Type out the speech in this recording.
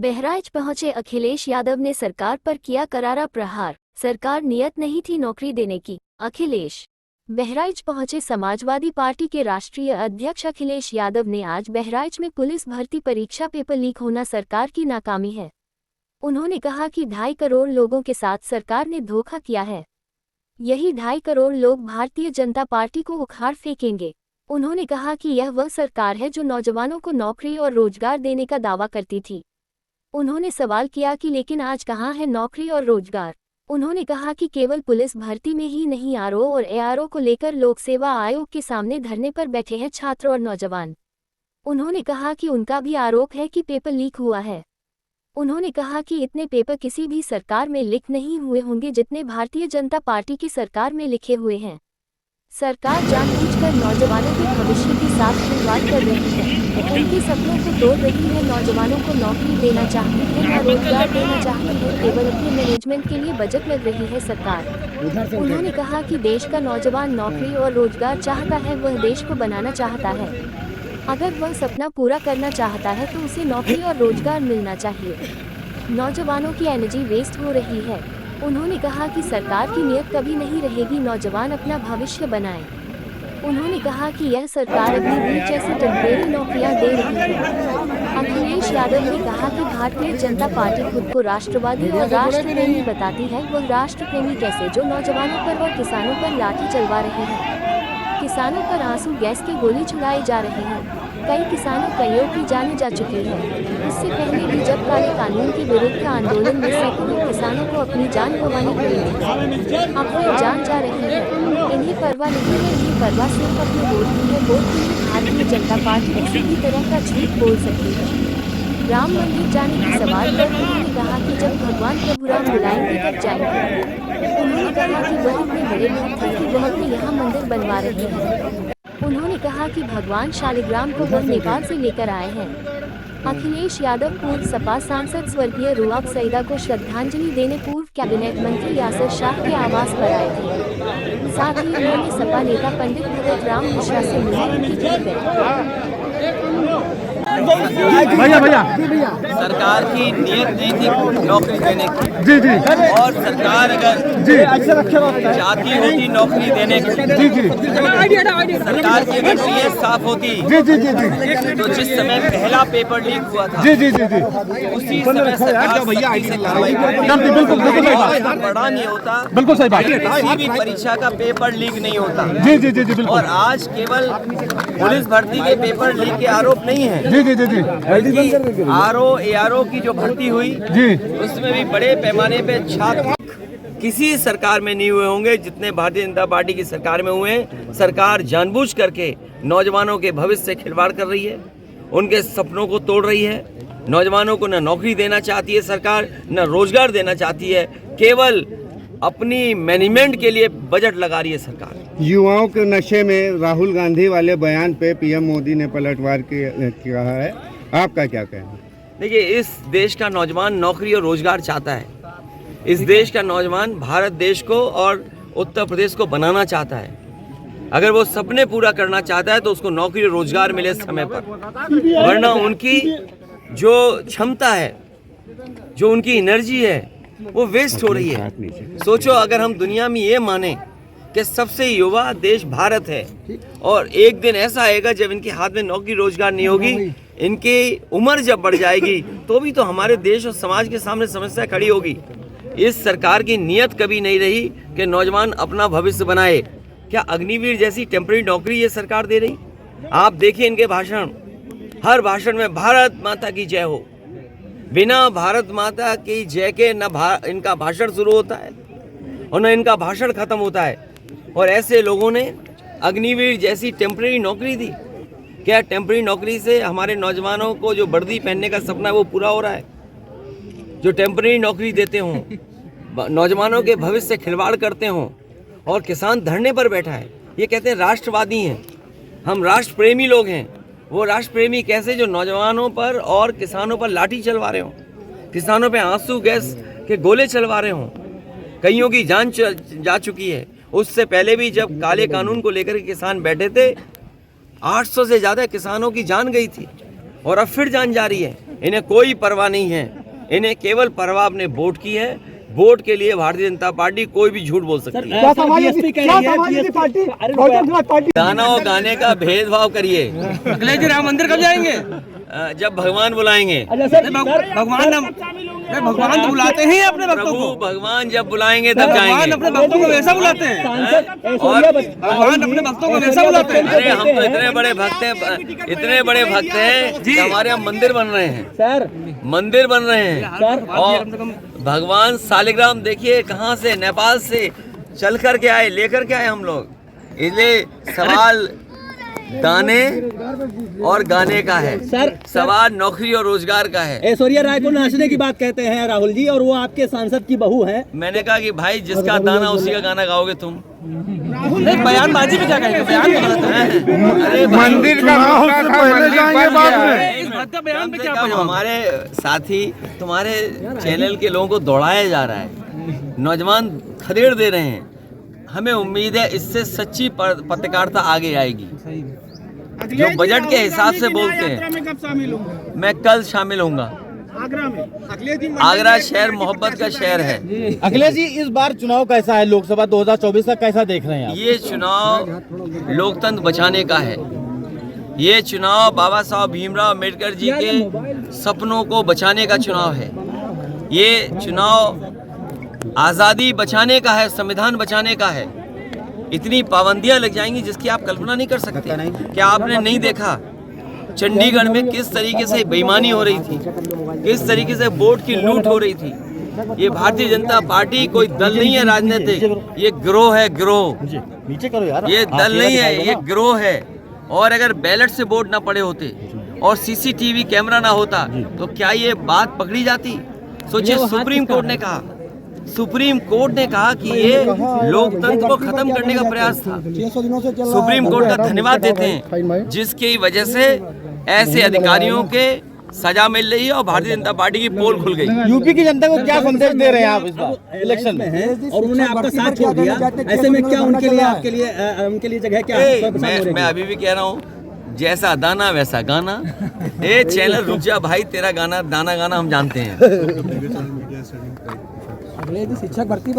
बहराइच पहुंचे अखिलेश यादव ने सरकार पर किया करारा प्रहार। सरकार नियत नहीं थी नौकरी देने की। अखिलेश बहराइच पहुंचे समाजवादी पार्टी के राष्ट्रीय अध्यक्ष अखिलेश यादव ने आज बहराइच में पुलिस भर्ती परीक्षा पेपर लीक होना सरकार की नाकामी है। उन्होंने कहा कि 2.5 करोड़ लोगों के साथ सरकार ने धोखा किया है। यही 2.5 करोड़ लोग भारतीय जनता पार्टी को उखाड़ फेंकेंगे। उन्होंने कहा कि यह वह सरकार है जो नौजवानों को नौकरी और रोजगार देने का दावा करती थी। उन्होंने सवाल किया कि लेकिन आज कहाँ है नौकरी और रोजगार। उन्होंने कहा कि केवल पुलिस भर्ती में ही नहीं आरओ और एआरओ को लेकर लोक सेवा आयोग के सामने धरने पर बैठे हैं छात्र और नौजवान। उन्होंने कहा कि उनका भी आरोप है कि पेपर लीक हुआ है। उन्होंने कहा कि इतने पेपर किसी भी सरकार में लीक नहीं हुए होंगे जितने भारतीय जनता पार्टी की सरकार में लिखे हुए हैं। सरकार जानबूझकर नौजवानों के भविष्य के साथ खिलवाड़ कर रही है। उनके सपनों को तोड़ रही है। नौजवानों को नौकरी देना चाहती है या रोजगार देना चाहती है। केवल अपने मैनेजमेंट के लिए बजट लग रही है सरकार। उन्होंने कहा कि देश का नौजवान नौकरी और रोजगार चाहता है, वह देश को बनाना चाहता है। अगर वह सपना पूरा करना चाहता है तो उसे नौकरी और रोजगार मिलना चाहिए। नौजवानों की एनर्जी वेस्ट हो रही है। उन्होंने कहा कि सरकार की नीयत कभी नहीं रहेगी नौजवान अपना भविष्य बनाएं। उन्होंने कहा कि यह सरकार अपनी रीच जैसी टेम्परेरी नौकरियां दे रही है। अखिलेश यादव ने कहा कि भारतीय जनता पार्टी खुद को राष्ट्रवादी और राष्ट्रप्रेमी बताती है। वह राष्ट्रप्रेमी कैसे, जो नौजवानों पर और किसानों पर लाठी चलवा रहे हैं। किसानों पर आंसू गैस के गोली चलाए जा रहे हैं। कई किसानों कईयों की जानें जा चुकी है। इससे पहले भी जब काले कानून के विरुद्ध आंदोलन में सैकड़ों किसानों को अपनी जान गंवानी पड़ी थी, अब वह जान जा रही है। इन्हें परवाह नहीं है। इन्हें परवाह सिर्फ अपने वोट की है। वोट के लिए भारतीय जनता पार्टी किसी भी तरह का झूठ बोल सकती है। राम मंदिर जाने के सवाल पर उन्होंने कहा कि जब भगवान प्रभु राम बुलाएंगे तब जाएंगे। उन्होंने कहा कि वह इतने बड़े भक्त हैं कि वह अपने यहाँ मंदिर बनवा रहे हैं। उन्होंने कहा कि भगवान शालिग्राम को वह नेपाल से लेकर आए हैं। अखिलेश यादव पूर्व सपा सांसद स्वर्गीय रुआब सईदा को श्रद्धांजलि देने पूर्व कैबिनेट मंत्री यासर शाह के आवास पर आए थे। साथ ही उन्होंने सपा नेता पंडित भगत राम मिश्रा से मिलने उनकी जीत गए। भैया सरकार की नियत नहीं थी नौकरी देने की। जी और सरकार अगर चाहती होती नौकरी देने की, सरकार की अगर नीयत साफ होती तो जिस समय पहला पेपर लीक हुआ था उसी समय सरकार से कार्रवाई करती, बड़ा नहीं होता। बिल्कुल सही बात। किसी भी परीक्षा का पेपर लीक नहीं होता। जी और आज केवल पुलिस भर्ती के पेपर लीक के आरोप नहीं है। आरओ एआरओ की जो भर्ती हुई उसमें भी बड़े पैमाने पे छात्र किसी सरकार में नहीं हुए होंगे जितने भारतीय जनता पार्टी की सरकार में हुए हैं। सरकार जानबूझ करके नौजवानों के भविष्य से खिलवाड़ कर रही है, उनके सपनों को तोड़ रही है। नौजवानों को न नौकरी देना चाहती है सरकार, न रोजगार देना चाहती है। केवल अपनी मैनेजमेंट के लिए बजट लगा रही है सरकार। युवाओं के नशे में राहुल गांधी वाले बयान पे पीएम मोदी ने पलटवार किया है, आपका क्या कहना है? देखिए, इस देश का नौजवान नौकरी और रोजगार चाहता है। इस देश का नौजवान भारत देश को और उत्तर प्रदेश को बनाना चाहता है। अगर वो सपने पूरा करना चाहता है तो उसको नौकरी और रोजगार मिले समय पर, वरना उनकी जो क्षमता है, जो उनकी एनर्जी है, वो वेस्ट हो रही है। सोचो, अगर हम दुनिया में ये माने कि सबसे युवा देश भारत है और एक दिन ऐसा आएगा जब इनके हाथ में नौकरी रोजगार नहीं होगी, इनकी उम्र जब बढ़ जाएगी तो भी तो हमारे देश और समाज के सामने समस्या खड़ी होगी। इस सरकार की नीयत कभी नहीं रही कि नौजवान अपना भविष्य बनाए। क्या अग्निवीर जैसी टेम्परेरी नौकरी ये सरकार दे रही? आप देखिए इनके भाषण, हर भाषण में भारत माता की जय हो। बिना भारत माता की जय के न इनका भाषण शुरू होता है और न इनका भाषण खत्म होता है। और ऐसे लोगों ने अग्निवीर जैसी टेम्परेरी नौकरी दी। क्या टेम्परेरी नौकरी से हमारे नौजवानों को जो वर्दी पहनने का सपना है वो पूरा हो रहा है? जो टेम्परेरी नौकरी देते हों, नौजवानों के भविष्य से खिलवाड़ करते हों, और किसान धरने पर बैठा है। ये कहते हैं राष्ट्रवादी हैं, हम राष्ट्र प्रेमी लोग हैं। वो राष्ट्र प्रेमी कैसे जो नौजवानों पर और किसानों पर लाठी चलवा रहे हों, किसानों पे आंसू गैस के गोले चलवा रहे हों। कईयों की जान जा चुकी है। उससे पहले भी जब काले कानून को लेकर के किसान बैठे थे, 800 से ज़्यादा किसानों की जान गई थी। और अब फिर जान जा रही है। इन्हें कोई परवाह नहीं है, इन्हें केवल परवाह अपने वोट की है। वोट के लिए भारतीय जनता पार्टी कोई भी झूठ बोल सकती है। गाना और गाने का भेदभाव करिए। अखिलेश जी राम मंदिर कब जाएंगे? जब भगवान बुलाएंगे। भगवान तो बुलाते हैं अपने भक्तों प्रभु को। भगवान जब बुलाएंगे तब भगवान जाएंगे। अपने भक्तों को वैसा बुलाते हैं। और भगवान अपने भक्तों को वैसा बुलाते हैं। अरे हम तो इतने बड़े भक्त हैं, इतने बड़े भक्त हैं कि हमारे यहाँ मंदिर बन रहे हैं सर, मंदिर बन रहे हैं। और भगवान शालिग्राम देखिए कहाँ से, नेपाल से चल करके आए, लेकर के आए हम लोग। इसलिए सवाल दाने और गाने का है सर, सवाल नौकरी और रोजगार का है। ऐश्वर्या राय को नाचने की बात कहते हैं राहुल जी, और वो आपके सांसद की बहू है। मैंने कहा कि भाई जिसका दाना उसी का गाना गाओगे तुम। बयानबाजी में क्या कहेंगे? अरे मंदिर का मुद्दा था, मंदिर बन गया है। इस बात का बयान में कम से क्या कम बयान? हमारे साथी तुम्हारे चैनल के लोगों को दौड़ाया जा रहा है, नौजवान खदेड़ दे रहे हैं। हमें उम्मीद है इससे सच्ची पत्रकारिता आगे आएगी। जो बजट के हिसाब से बोलते हैं। मैं कल शामिल होऊंगा। आगरा शहर मोहब्बत का शहर है। अखिलेश जी, इस बार चुनाव कैसा है? लोकसभा 2024 का कैसा देख रहे हैं आप? ये चुनाव लोकतंत्र बचाने का है। ये चुनाव बाबा साहब भीमराव अम्बेडकर जी के सपनों को बचाने का चुनाव है। ये चुनाव आज़ादी बचाने का है, संविधान बचाने का है। इतनी पाबंदियां लग जाएंगी जिसकी आप कल्पना नहीं कर सकते। क्या आपने नहीं देखा चंडीगढ़ में किस तरीके से बेईमानी हो रही थी, किस तरीके से वोट की लूट हो रही थी? ये भारतीय जनता पार्टी कोई दल नहीं है राजनीतिक, ये गिरोह है, गिरोह। नीचे करो यार। ये दल नहीं है, ये गिरोह है। और अगर बैलेट से वोट ना पड़े होते और सीसीटीवी कैमरा ना होता तो क्या ये बात पकड़ी जाती? सोचिए, सुप्रीम कोर्ट ने कहा, सुप्रीम कोर्ट ने कहा कि ये लोकतंत्र को खत्म करने का प्रयास था। सुप्रीम कोर्ट का धन्यवाद देते हैं जिसकी वजह से ऐसे अधिकारियों के सजा मिल रही है और भारतीय जनता पार्टी की पोल खुल गई। यूपी की जनता को क्या संदेश दे रहे हैं आप इस बार इलेक्शन में? और उन्होंने आपका साथ छोड़ दिया, ऐसे में क्या उनके लिए, आपके लिए, उनके लिए जगह क्या है? मैं अभी भी कह रहा हूँ, जैसा दाना वैसा गाना। ए चैनल रुक जा भाई, तेरा गाना दाना गाना हम जानते हैं। शिक्षक भर्ती